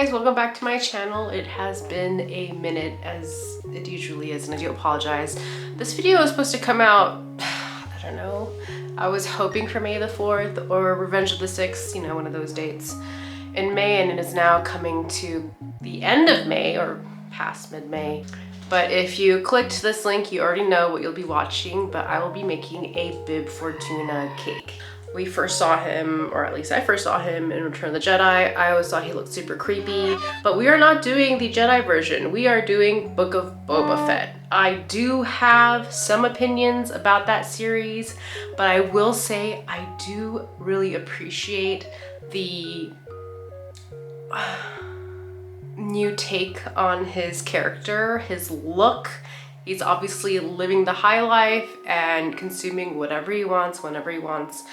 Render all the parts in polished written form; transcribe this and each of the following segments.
guys, welcome back to my channel. It has been a minute, as it usually is, and I do apologize. This video was supposed to come out, I don't know, I was hoping for May the 4th or Revenge of the 6th, you know, one of those dates in May, and it is now coming to the end of May or past mid-May. But if you clicked this link, you already know what you'll be watching, but I will be making a Bib Fortuna cake. We first saw him, or at least I first saw him in Return of the Jedi. I always thought he looked super creepy, but we are not doing the Jedi version. We are doing Book of Boba Fett. I do have some opinions about that series, but I will say I do really appreciate the new take on his character, his look. He's obviously living the high life and consuming whatever he wants, whenever he wants.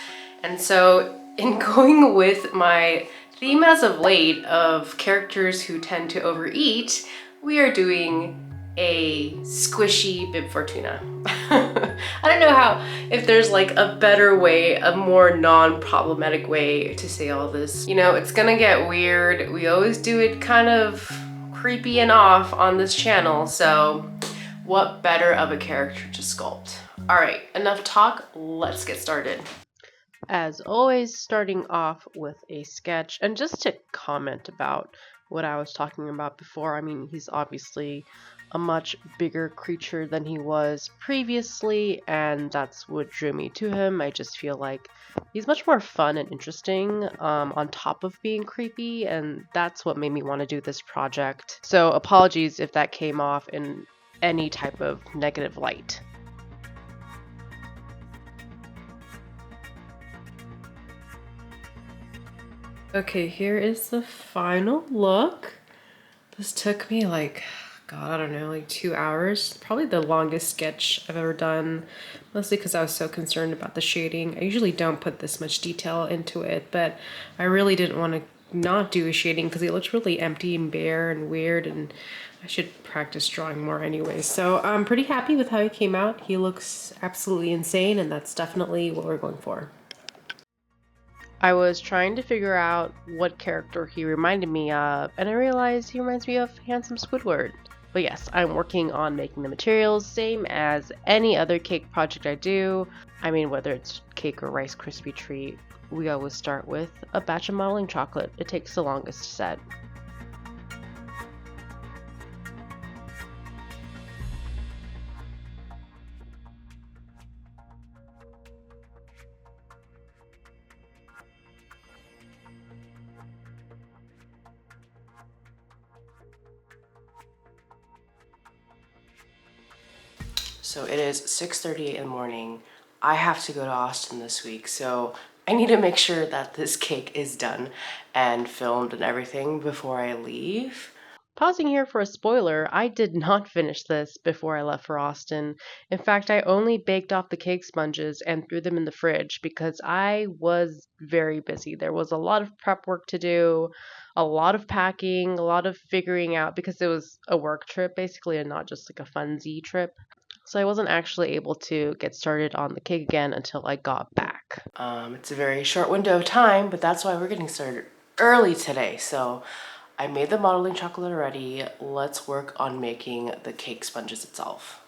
And so in going with my theme as of late of characters who tend to overeat, we are doing a squishy Bib Fortuna. I don't know if there's like a better way, a more non-problematic way to say all this. You know, it's gonna get weird. We always do it kind of creepy and off on this channel, so what better of a character to sculpt? All right, enough talk, let's get started. As always, starting off with a sketch, and just to comment about what I was talking about before, I mean, he's obviously a much bigger creature than he was previously, and that's what drew me to him. I just feel like he's much more fun and interesting on top of being creepy, and that's what made me want to do this project. So apologies if that came off in any type of negative light. Okay, here is the final look. This took me like, God, I don't know, like 2 hours. Probably the longest sketch I've ever done, mostly because I was so concerned about the shading. I usually don't put this much detail into it, but I really didn't want to not do a shading because it looked really empty and bare and weird, and I should practice drawing more anyway. So I'm pretty happy with how he came out. He looks absolutely insane, and that's definitely what we're going for. I was trying to figure out what character he reminded me of, and I realized he reminds me of Handsome Squidward. But yes, I'm working on making the materials, same as any other cake project I do. I mean, whether it's cake or Rice Krispie treat, we always start with a batch of modeling chocolate. It takes the longest to set. So it is 6:38 in the morning. I have to go to Austin this week, so I need to make sure that this cake is done and filmed and everything before I leave. Pausing here for a spoiler, I did not finish this before I left for Austin. In fact, I only baked off the cake sponges and threw them in the fridge because I was very busy. There was a lot of prep work to do, a lot of packing, a lot of figuring out, because it was a work trip basically and not just like a funsy trip. So I wasn't actually able to get started on the cake again until I got back. It's a very short window of time, but that's why we're getting started early today. So I made the modeling chocolate already. Let's work on making the cake sponges itself.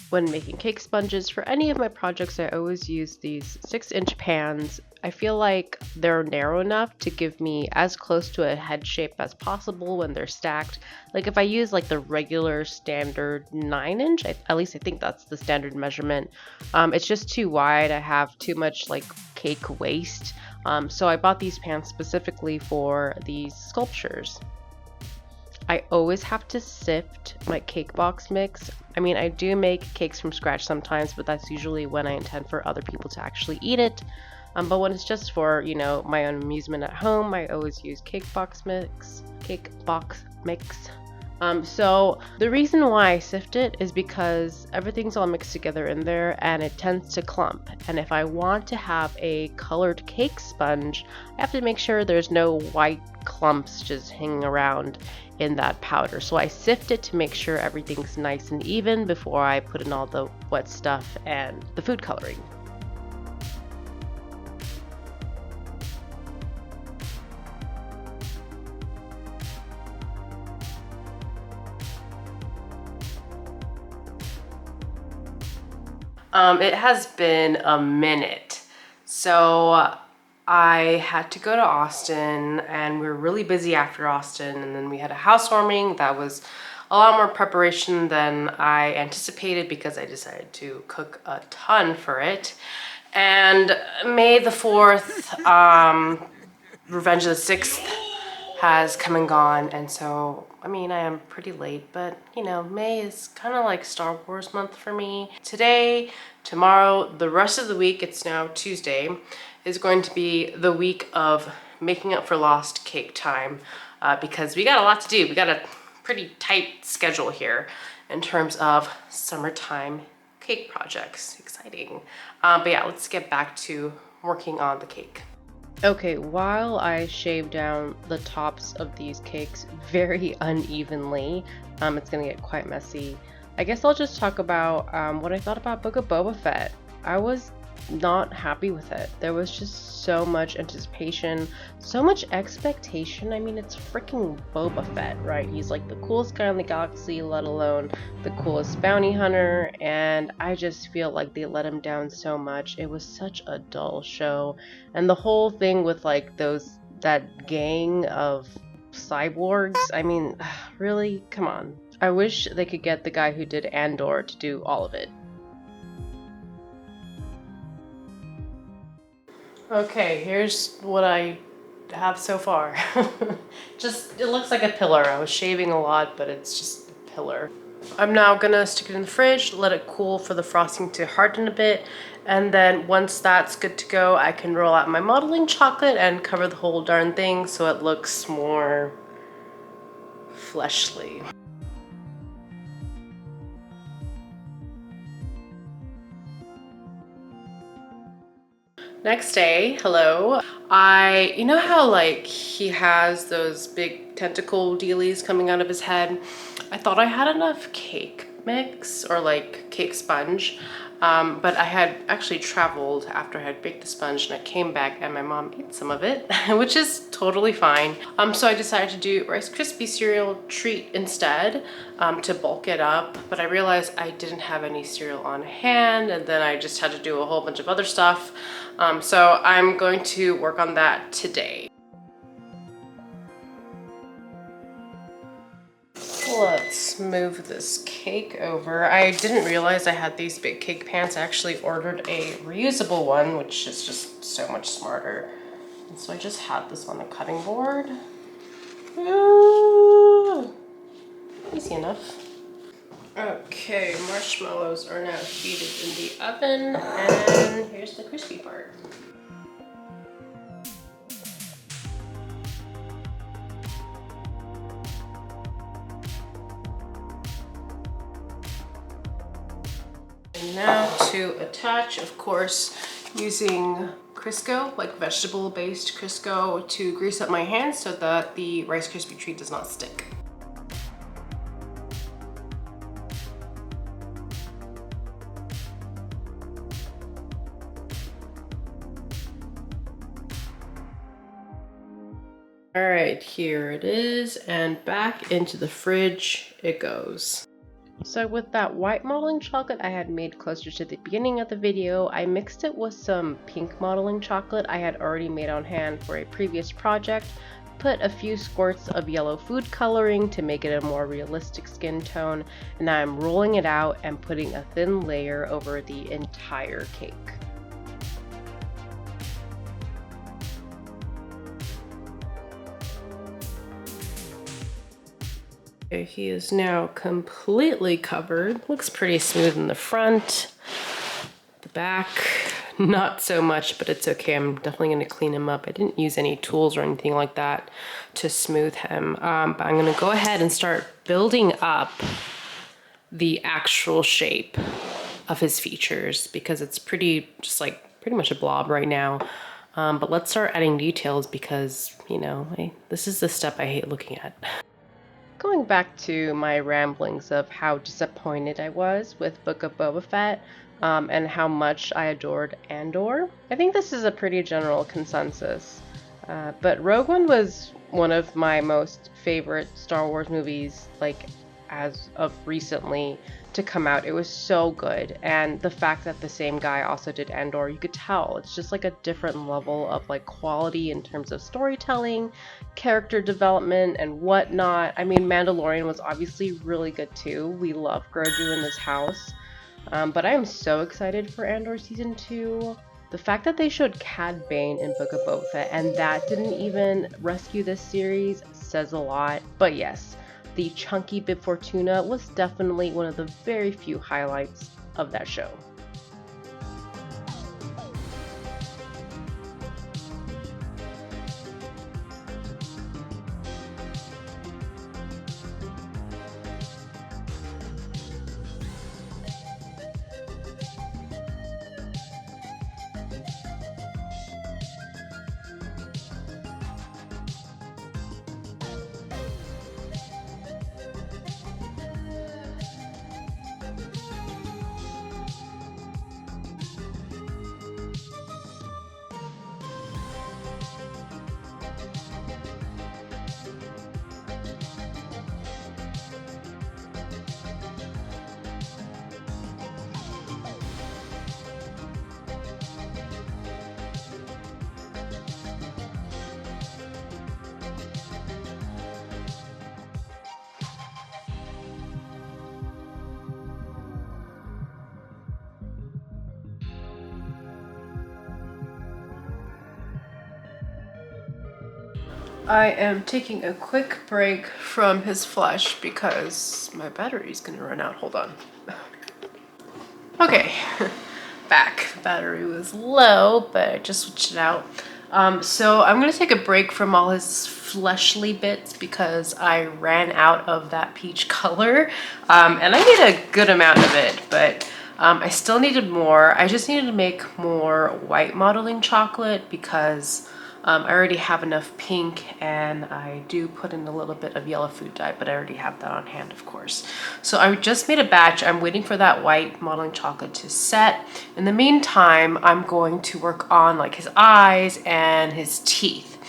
When making cake sponges for any of my projects, I always use these 6-inch pans. I feel like they're narrow enough to give me as close to a head shape as possible when they're stacked. Like if I use like the regular standard 9-inch, at least I think that's the standard measurement, it's just too wide. I have too much like cake waste. So I bought these pans specifically for these sculptures. I always have to sift my cake box mix. I mean, I do make cakes from scratch sometimes, but that's usually when I intend for other people to actually eat it. But when it's just for, you know, my own amusement at home, I always use cake box mix. So the reason why I sift it is because everything's all mixed together in there and it tends to clump. And if I want to have a colored cake sponge, I have to make sure there's no white clumps just hanging around in that powder. So I sift it to make sure everything's nice and even before I put in all the wet stuff and the food coloring. It has been a minute. So I had to go to Austin, and we were really busy after Austin, and then we had a housewarming that was a lot more preparation than I anticipated because I decided to cook a ton for it. And May the 4th, Revenge of the 6th has come and gone, and so I mean I am pretty late, but you know, May is kind of like Star Wars month for me. Today, tomorrow, the rest of the week, it's now Tuesday, is going to be the week of making up for lost cake time, because we got a lot to do. We got a pretty tight schedule here in terms of summertime cake projects. Exciting. But yeah, let's get back to working on the cake. Okay, while I shave down the tops of these cakes very unevenly, it's gonna get quite messy. I guess I'll just talk about what I thought about Book of Boba Fett. I was not happy with it. There was just so much anticipation, so much expectation. I mean, it's freaking Boba Fett, right? He's like the coolest guy in the galaxy, let alone the coolest bounty hunter, and I just feel like they let him down so much. It was such a dull show, and the whole thing with like that gang of cyborgs, I mean, really? Come on. I wish they could get the guy who did Andor to do all of it. Okay, here's what I have so far. Just, it looks like a pillar. I was shaving a lot, but it's just a pillar. I'm now gonna stick it in the fridge, let it cool for the frosting to harden a bit, and then once that's good to go, I can roll out my modeling chocolate and cover the whole darn thing so it looks more fleshly. Next day, hello. You know how like he has those big tentacle dealies coming out of his head? I thought I had enough cake mix or like cake sponge, but I had actually traveled after I had baked the sponge and I came back and my mom ate some of it, which is totally fine. So I decided to do Rice Krispie cereal treat instead to bulk it up, but I realized I didn't have any cereal on hand and then I just had to do a whole bunch of other stuff. So I'm going to work on that today. Let's move this cake over. I didn't realize I had these big cake pans. I actually ordered a reusable one, which is just so much smarter. And so I just had this on the cutting board. Ooh, easy enough. Okay, marshmallows are now heated in the oven, and here's the crispy part. And now to attach, of course, using Crisco, like vegetable-based Crisco, to grease up my hands so that the Rice Krispie treat does not stick. All right, here it is, and back into the fridge it goes. So with that white modeling chocolate I had made closer to the beginning of the video, I mixed it with some pink modeling chocolate I had already made on hand for a previous project, put a few squirts of yellow food coloring to make it a more realistic skin tone, and now I'm rolling it out and putting a thin layer over the entire cake. He is now completely covered. Looks pretty smooth in the front. The back, not so much, but it's okay. I'm definitely gonna clean him up. I didn't use any tools or anything like that to smooth him. But I'm gonna go ahead and start building up the actual shape of his features because it's pretty much a blob right now. But let's start adding details because, you know, this is the step I hate looking at. Going back to my ramblings of how disappointed I was with Book of Boba Fett and how much I adored Andor, I think this is a pretty general consensus. But Rogue One was one of my most favorite Star Wars movies, like, as of recently to come out. It was so good. And the fact that the same guy also did Andor, you could tell it's just like a different level of like quality in terms of storytelling, character development, and whatnot. I mean, Mandalorian was obviously really good too. We love Grogu in this house. But I am so excited for Andor Season 2. The fact that they showed Cad Bane in Book of Boba Fett and that didn't even rescue this series says a lot. But yes, the chunky Bib Fortuna was definitely one of the very few highlights of that show. I am taking a quick break from his flesh because my battery's gonna run out. Hold on. Okay, back. The battery was low, but I just switched it out. So I'm gonna take a break from all his fleshly bits because I ran out of that peach color. And I need a good amount of it, but I still needed more. I just needed to make more white modeling chocolate because I already have enough pink, and I do put in a little bit of yellow food dye, but I already have that on hand, of course. So I just made a batch. I'm waiting for that white modeling chocolate to set. In the meantime, I'm going to work on like his eyes and his teeth.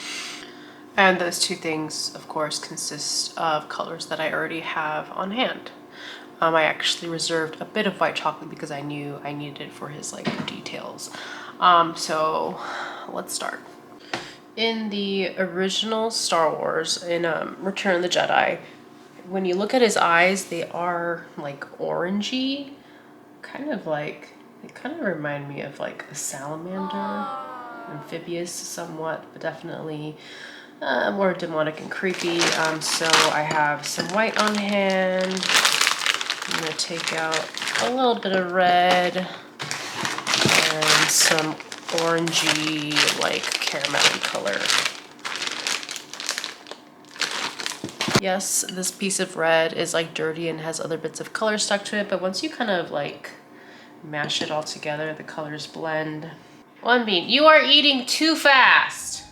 And those two things, of course, consist of colors that I already have on hand. I actually reserved a bit of white chocolate because I knew I needed it for his like details. So let's start. In the original Star Wars, in Return of the Jedi, when you look at his eyes, they are like orangey, they kind of remind me of like a salamander, amphibious somewhat, but definitely more demonic and creepy. So I have some white on hand. I'm gonna take out a little bit of red and some orangey, like caramelly color. Yes, this piece of red is like dirty and has other bits of color stuck to it, but once you kind of like mash it all together, the colors blend. One Bean, you are eating too fast.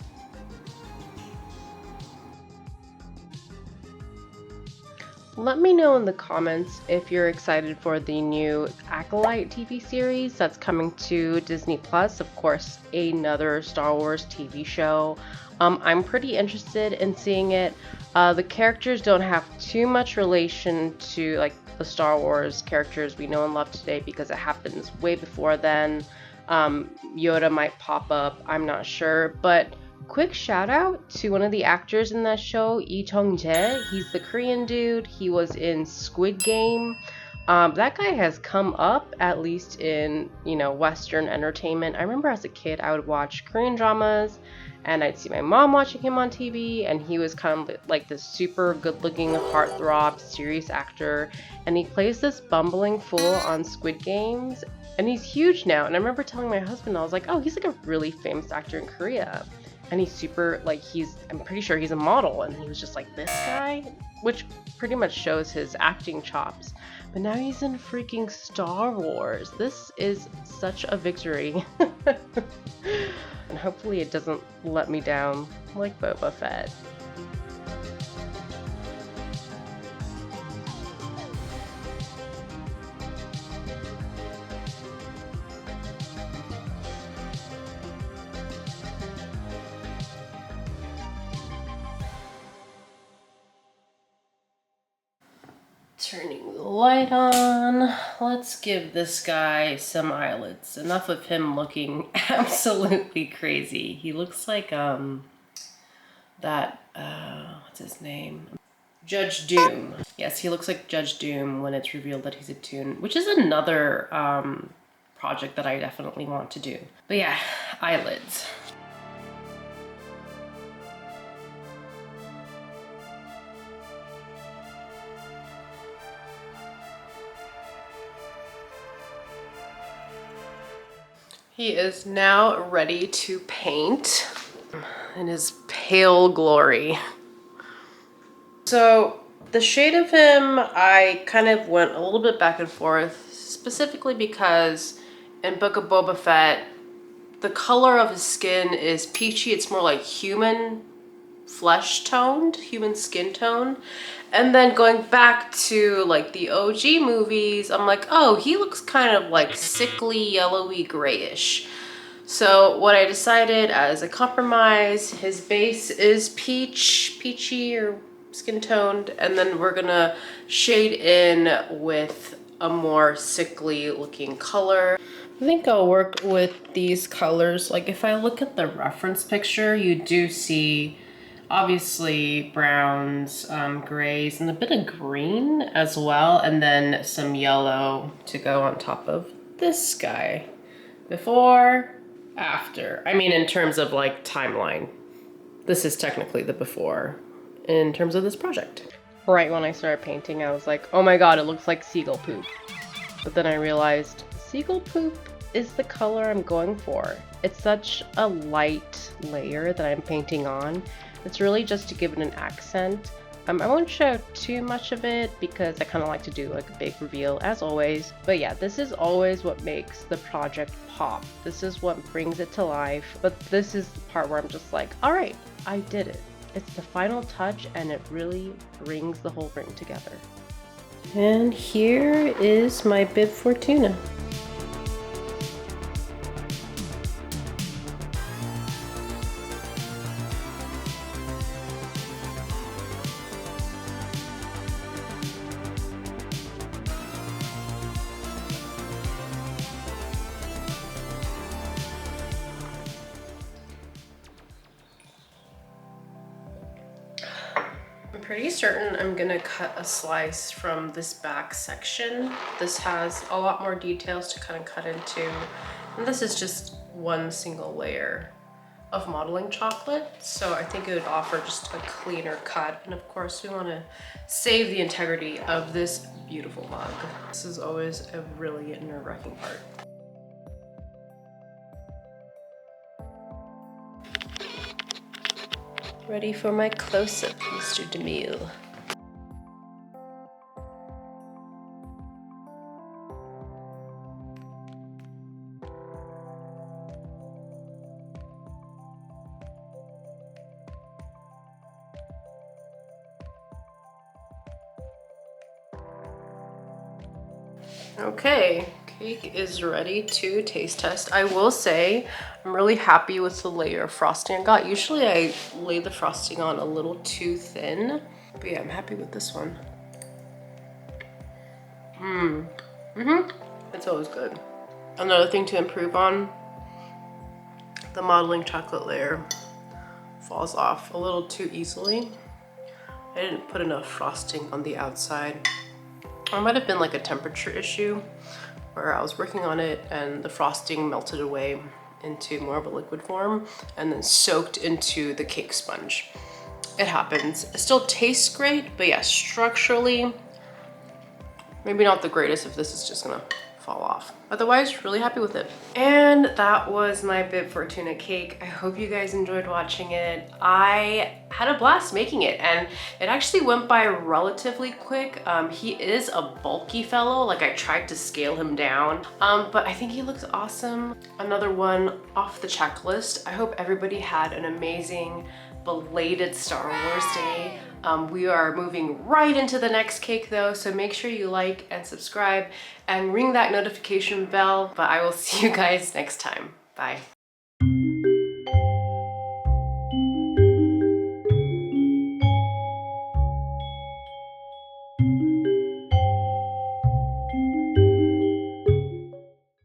Let me know in the comments if you're excited for the new Acolyte TV series that's coming to Disney Plus. Of course, another Star Wars TV show. I'm pretty interested in seeing it. The characters don't have too much relation to like the Star Wars characters we know and love today because it happens way before then. Yoda might pop up, I'm not sure, but quick shout out to one of the actors in that show, Lee Tong-jae. He's the Korean dude. He was in Squid Game. That guy has come up, at least in, Western entertainment. I remember as a kid, I would watch Korean dramas, and I'd see my mom watching him on TV, and he was kind of like this super good-looking, heartthrob, serious actor, and he plays this bumbling fool on Squid Games, and he's huge now. And I remember telling my husband, I was like, oh, he's like a really famous actor in Korea. And he's super, like, I'm pretty sure he's a model, and he was just like, this guy? Which pretty much shows his acting chops. But now he's in freaking Star Wars. This is such a victory. And hopefully it doesn't let me down like Boba Fett. Turning the light on. Let's give this guy some eyelids. Enough of him looking absolutely crazy. He looks like what's his name? Judge Doom. Yes, he looks like Judge Doom when it's revealed that he's a toon, which is another project that I definitely want to do. But yeah, eyelids. He is now ready to paint in his pale glory. So the shade of him, I kind of went a little bit back and forth, specifically because in Book of Boba Fett, the color of his skin is peachy. It's more like human flesh toned, human skin tone. And then going back to like the OG movies, I'm like, oh, he looks kind of like sickly, yellowy, grayish. So what I decided as a compromise, his base is peachy or skin toned, and then we're gonna shade in with a more sickly looking color. I think I'll work with these colors. Like if I look at the reference picture, you do see obviously browns, grays, and a bit of green as well, and then some yellow to go on top of this guy. Before, after. I mean, in terms of like timeline, this is technically the before in terms of this project. Right when I started painting, I was like, oh my god, it looks like seagull poop. But then I realized seagull poop is the color I'm going for. It's such a light layer that I'm painting on. It's really just to give it an accent. I won't show too much of it because I kind of like to do like a big reveal as always. But yeah, this is always what makes the project pop. This is what brings it to life. But this is the part where I'm just like, all right, I did it. It's the final touch and it really brings the whole ring together. And here is my Bib Fortuna. I'm pretty certain I'm gonna cut a slice from this back section. This has a lot more details to kind of cut into. And this is just one single layer of modeling chocolate. So I think it would offer just a cleaner cut. And of course we wanna save the integrity of this beautiful mug. This is always a really nerve-wracking part. Ready for my close-up, Mr. DeMille. Okay, cake is ready to taste test. I will say I'm really happy with the layer of frosting I got. Usually I lay the frosting on a little too thin, but yeah, I'm happy with this one. It's always good. Another thing to improve on, the modeling chocolate layer falls off a little too easily. I didn't put enough frosting on the outside. It might have been like a temperature issue where I was working on it and the frosting melted away into more of a liquid form and then soaked into the cake sponge. It happens. It still tastes great, but yeah, structurally, maybe not the greatest if this is just gonna fall off. Otherwise, really happy with it. And that was my Bib Fortuna cake. I hope you guys enjoyed watching it. I had a blast making it and it actually went by relatively quick. He is a bulky fellow, like I tried to scale him down, but I think he looks awesome. Another one off the checklist. I hope everybody had an amazing belated Star Wars Day. We are moving right into the next cake though, so make sure you like and subscribe and ring that notification bell, but I will see you guys next time. Bye.